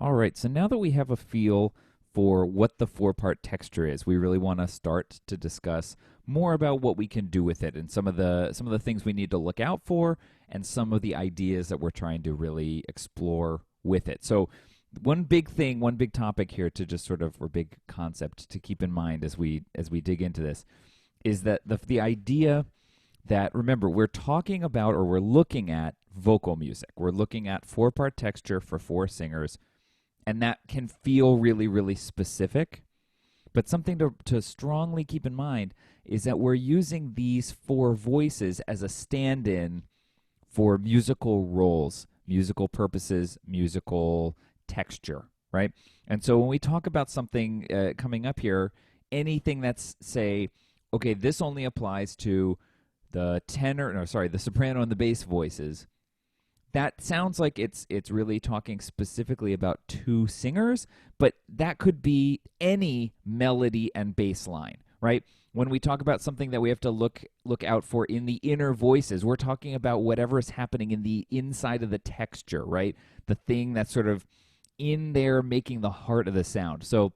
All right, so now that we have a feel for what the four-part texture is, we really want to start to discuss more about what we can do with it and some of the things we need to look out for and some of the ideas that we're trying to really explore with it. So one big thing, one big topic here to just sort of, or big concept to keep in mind as we dig into this is that the idea that, remember, we're talking about or we're looking at vocal music. We're looking at four-part texture for four singers, and that can feel really, really specific. But something to strongly keep in mind is that we're using these four voices as a stand-in for musical roles, musical purposes, musical texture, right? And so when we talk about something coming up here, anything that's, say, okay, this only applies to the soprano and the bass voices, that sounds like it's really talking specifically about two singers, but that could be any melody and bass line, right? When we talk about something that we have to look out for in the inner voices, we're talking about whatever is happening in the inside of the texture, right? The thing that's sort of in there making the heart of the sound. So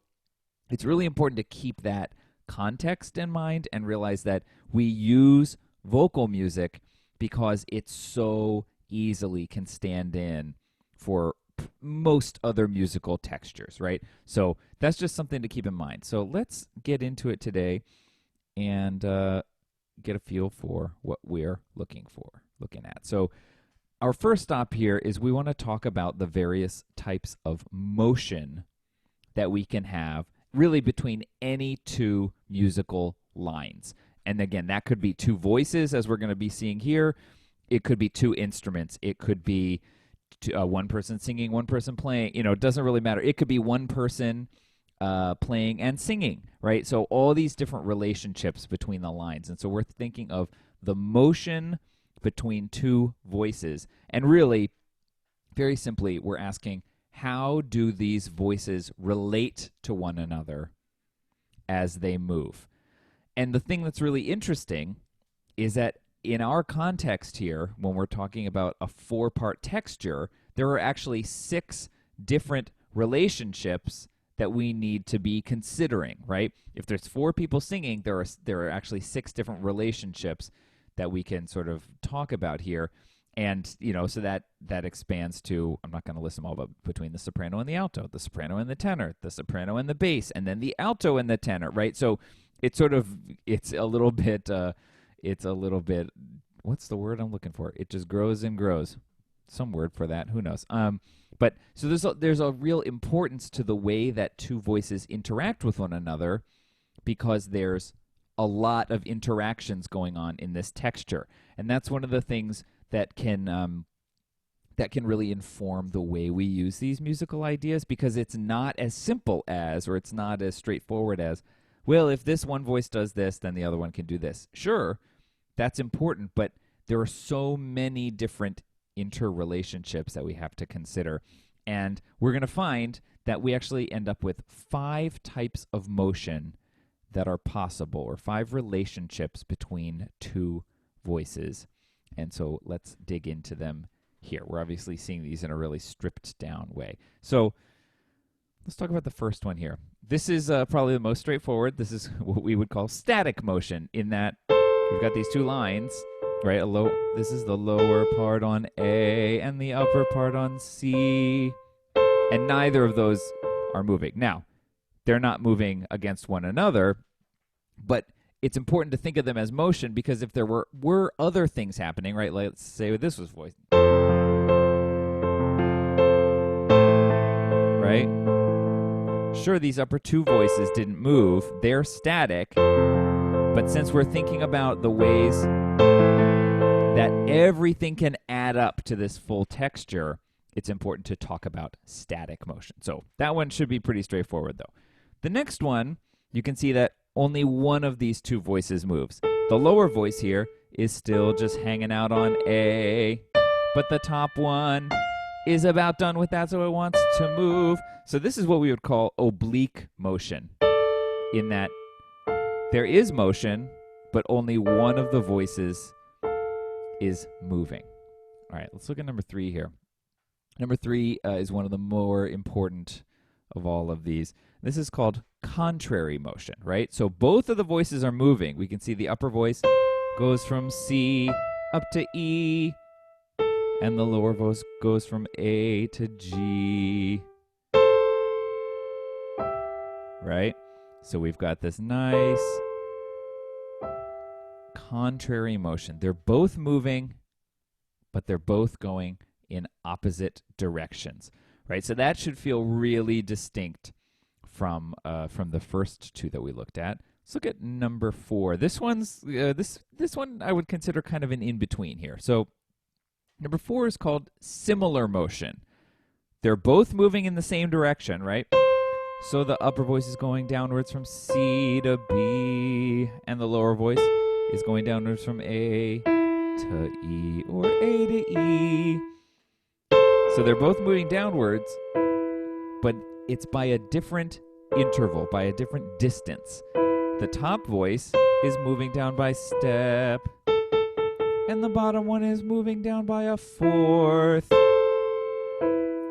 it's really important to keep that context in mind and realize that we use vocal music because it's so easily can stand in for most other musical textures, right? So that's just something to keep in mind. So let's get into it today and get a feel for what we're looking at. So our first stop here is we want to talk about the various types of motion that we can have really between any two musical lines. And again, that could be two voices, as we're going to be seeing here. It could be two instruments. It could be one person singing, one person playing. It doesn't really matter. It could be one person playing and singing, right? So all these different relationships between the lines. And so we're thinking of the motion between two voices. And really, very simply, we're asking, how do these voices relate to one another as they move? And the thing that's really interesting is that in our context here, when we're talking about a four-part texture, there are actually 6 different relationships that we need to be considering, right? If there's 4 people singing, there are actually 6 different relationships that we can sort of talk about here. And, so that expands to, I'm not going to list them all, but between the soprano and the alto, the soprano and the tenor, the soprano and the bass, and then the alto and the tenor, right? So it's a little bit, what's the word I'm looking for? It just grows and grows. Some word for that, who knows? But so there's a real importance to the way that two voices interact with one another because there's a lot of interactions going on in this texture. And that's one of the things that can really inform the way we use these musical ideas, because it's not as simple as, or it's not as straightforward as, well, if this one voice does this, then the other one can do this. Sure, that's important, but there are so many different interrelationships that we have to consider. And we're going to find that we actually end up with 5 types of motion that are possible, or 5 relationships between two voices. And so let's dig into them here. We're obviously seeing these in a really stripped down way. So let's talk about the first one here. This is probably the most straightforward. This is what we would call static motion, in that we've got these two lines, right? This is the lower part on A and the upper part on C, and neither of those are moving. Now, they're not moving against one another, but it's important to think of them as motion, because if there were other things happening, right? Let's say this was voice, right? Sure, these upper two voices didn't move. They're static. But since we're thinking about the ways that everything can add up to this full texture, it's important to talk about static motion. So that one should be pretty straightforward, though. The next one, you can see that only one of these two voices moves. The lower voice here is still just hanging out on A, but the top one is about done with that, so it wants to move. So this is what we would call oblique motion, in that there is motion, but only one of the voices is moving. All right, let's look at number 3 here. Number 3 is one of the more important of all of these. This is called contrary motion, right? So both of the voices are moving. We can see the upper voice goes from C up to E, and the lower voice goes from A to G, right? So we've got this nice contrary motion. They're both moving, but they're both going in opposite directions, right? So that should feel really distinct from the first 2 that we looked at. Let's look at number 4. This one's this one I would consider kind of an in-between here. So number 4 is called similar motion. They're both moving in the same direction, right? So the upper voice is going downwards from C to B, and the lower voice is going downwards from A to E, or A to E. So they're both moving downwards, but it's by a different interval, by a different distance. The top voice is moving down by step, and the bottom one is moving down by a fourth,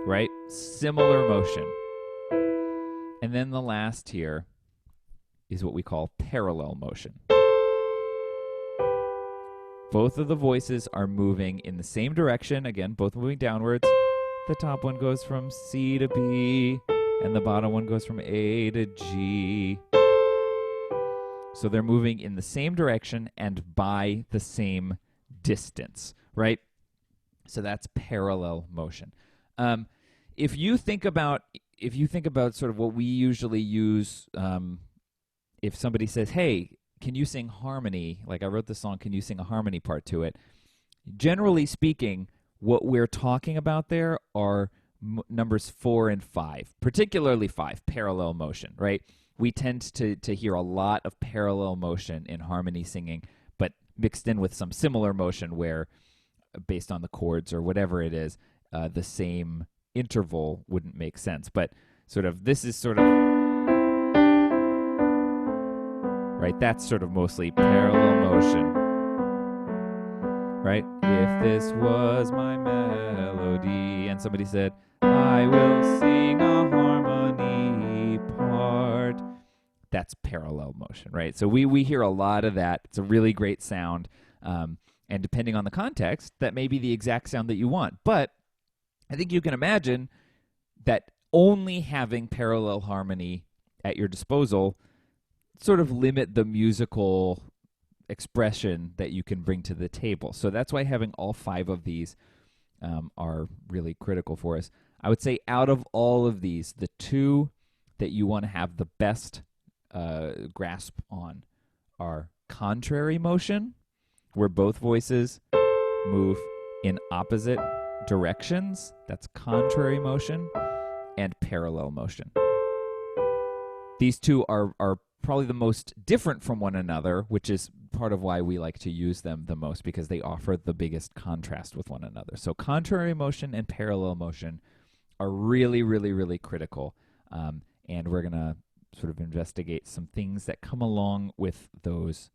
right? Similar motion. And then the last here is what we call parallel motion. Both of the voices are moving in the same direction. Again, both moving downwards. The top one goes from C to B, and the bottom one goes from A to G. So they're moving in the same direction and by the same distance, right? So that's parallel motion. If you think about sort of what we usually use, if somebody says, "Hey, can you sing harmony?" Like, I wrote this song, can you sing a harmony part to it? Generally speaking, what we're talking about there are numbers 4 and 5, particularly 5, parallel motion, right? We tend to hear a lot of parallel motion in harmony singing, but mixed in with some similar motion where, based on the chords or whatever it is, the same interval wouldn't make sense. But sort of this is sort of, right? That's sort of mostly parallel motion, right? If this was my melody, and somebody said, "I will sing a harmony part," that's parallel motion, right? So we hear a lot of that. It's a really great sound, and depending on the context, that may be the exact sound that you want. But I think you can imagine that only having parallel harmony at your disposal sort of limit the musical expression that you can bring to the table. So that's why having all 5 of these are really critical for us. I would say out of all of these, the 2 that you want to have the best grasp on are contrary motion, where both voices move in opposite directions. That's contrary motion, and parallel motion. These 2 are probably the most different from one another, which is part of why we like to use them the most, because they offer the biggest contrast with one another. So contrary motion and parallel motion are really, really, really critical. And we're going to sort of investigate some things that come along with those